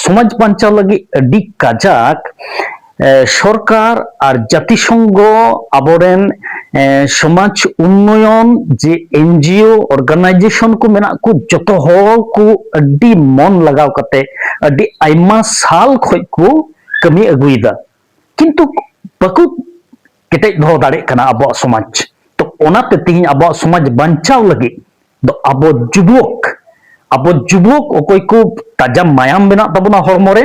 समाज बांचाव लगी अडी काजाक सरकार और जातिसंघ आबोरेन समाज उन्नयन जे एनजीओ अर्गानाइजेशन को मेना को जतो हर को अडी मन लगाव कते अडी आइमा साल खय को कमी अगुइदा किंतु बाकु केटे दो दाड़े कना अब समाज तो ओनाते तिहिं अब समाज बांचाव लगी दो अब जुबक अकोय को ताजा मायाम मेना तबना हरमोरे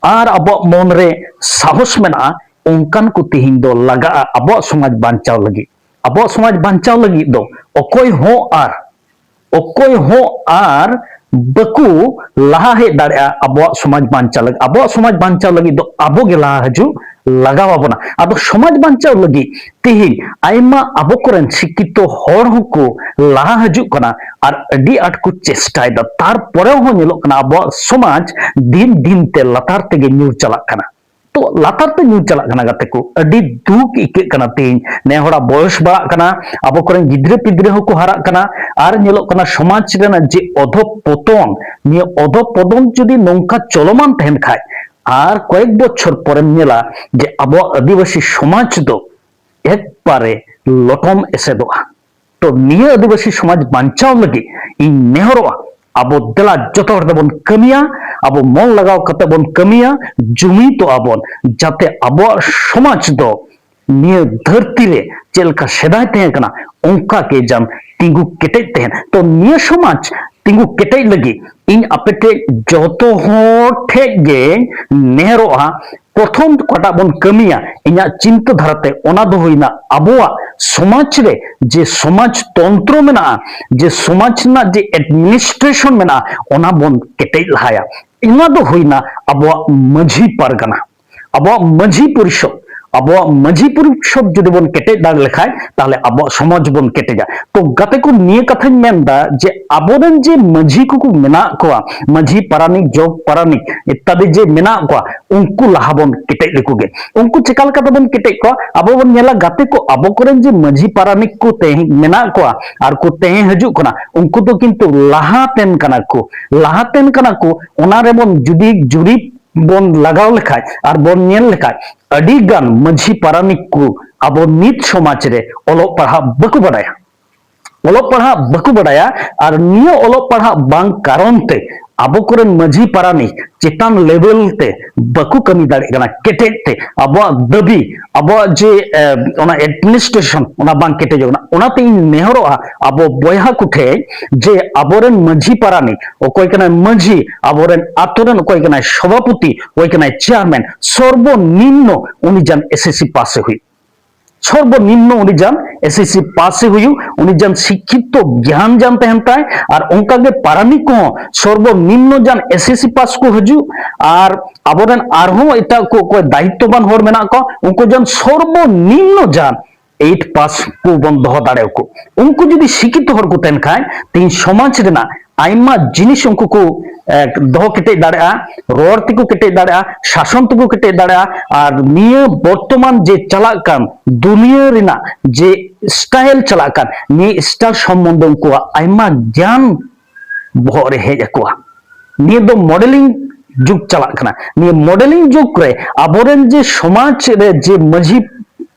और अब मन रे साहस मेना उनकान को तिहिं दो लगा अब समाज बांचाव लगी दो अकोय हो आर बकु लहा हे दाड़ा अब समाज बांचाव लगी दो अब गे लहा हजू लगावाबना अब समाज बांचाव लगी तिहिं आइमा अब कोरेन शिक्षित हर को लहा हजू कना और अडी आट को चेष्टायदा तार परे हो नेलोग कना अब समाज दिन दिन ते लतार तेगे न्यूर चलाक कना तो लातार ते न्यूर चलाक कना गाते को अडी दुख इके कना तिहिं ने होड़ा बयस बड़ा कना अब कोरेन गिद्रे पिद्रे हो को हाराक कना और नेलोग कना समाज रेना जे अधपतन निये अधपतन जुदी नोंका चलमान तहन खाय और कयेक बछर परे नेला जे अब आदिवासी समाज दो एक बारे लटम एसेदोआ तो निये आदिवासी समाज बांचाव लगी इन नेहरोआ अब देला जतो हर बन कमिया अब मन लगाव कते बन कमिया जुमितो आबन जाते अब समाज दो निये धरती रे चेलका सेदाय तहें कना उनका के जान तिंगु केटेज तहें तो निये समाज तिंगु केटेज लगी इन अपेटे जतो हर ठेगे नेहरोआ प्रथम कटा बन कमिया इना चिंता धाराते ओना दो होइना अबुआ समाज रे जे समाज तंत्र मेना जे समाज ना जे एडमिनिस्ट्रेशन मेना ओना बन केटेज लहाया इना दो होइना अबुआ माझी पारगाना अबुआ माझी परिषद अब माझी परिषद जुदी बन केटेज दाड़ लेखाय ताहले अब समाज बन केटेजा तो गाते को निये कथाñ मेनदा जे आबोरेन जे माझी को मेना कोआ माझी पारानिक जग पारानिक इत्यादि जे मेना कोआ उनको लाहा बन केटेज लेकोगे उनको चिका लेका बन केटेज कोआ अब बन नेला गाते को अब कोरेन जे माझी पारानिक को तेह मेना कोआ आर को तेह हजू कना उनको तो किंतु लाहातेन कना को ओना रे बन जुदी जुरी बन लगाव लेखाय और बन नेल लेखाय अडी गान माझी पारानिक को अब नित समाज रे ओलोग पढ़ा बकु बड़ाया और निये ओलोग पढ़ा बांग कारण ते अब कोरेन माझी पारानिक चेतान लेवल ते बकु कमी दाड़े कना केटेज ते अब दाबी अब जे ओना एडमिनिस्ट्रेशन ओना बांग केटेज ओना ओनाते इन नेहरोआ अब बयहा कुठे जे अबोरेन माझी पारानिक ओकय कना माझी अबोरेन आतोरेन ओकय कना सभापति ओकय कना चेयरमैन सर्वनिम्न उनी जान एसएससी पास हुई सर्वनिम्न उनी जान एसएससी पास हुई उनी जान शिक्षित ज्ञान जान तहनताय और उनका के पारानिक को सर्वनिम्न जान एसएससी पास को हजू और अबोरेन आरहो एटा को कोई दायित्ववान होर मेना को उनको जान सर्वनिम्न जान 8 पास को बन दो दाड़े को उनको जुदी शिक्षित होर को तहन खाय तीन समाज रेना आइमा जिनिस उनको को दो केटे दाड़ा रोड तिको केटे दाड़ा शासन तिको केटे दाड़ा और निये वर्तमान जे चलाक कान दुनिया रिना जे स्टाइल चलाक कान निये स्टाइल सम्बन्ध उनको आइमा ज्ञान बहरे हेज अकोआ निये दो मॉडलिंग जुग चलाक काना निये मॉडलिंग जुग रे आबोरेन जे समाज रे जे माझी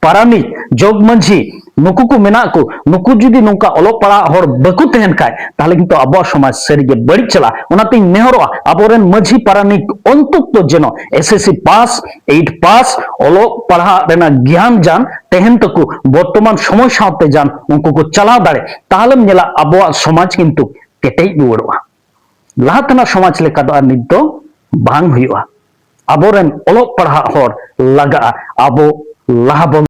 पारानिक जग माझी नुकु को मेना को नुकु जुदी नोंका ओलोग पढ़ा हर बकु तहन खाय ताहले किंतु अब समाज सारिगे बड़ी चला ओनाते नेहरोआ आबोरेन माझी पारानिक अंतत जेनो एसएससी पास 8 पास ओलोग पढ़ा रेना ज्ञान जान तहन तकु वर्तमान समय साथे जान उनको को चला दाड़े ताहले नेला अब समाज किंतु केटेज रुवाड़ोआ लाहातना समाज लेका दो नित दो बांग हुयुआ आबोरेन ओलोग पढ़ा हर लगा अब लाहा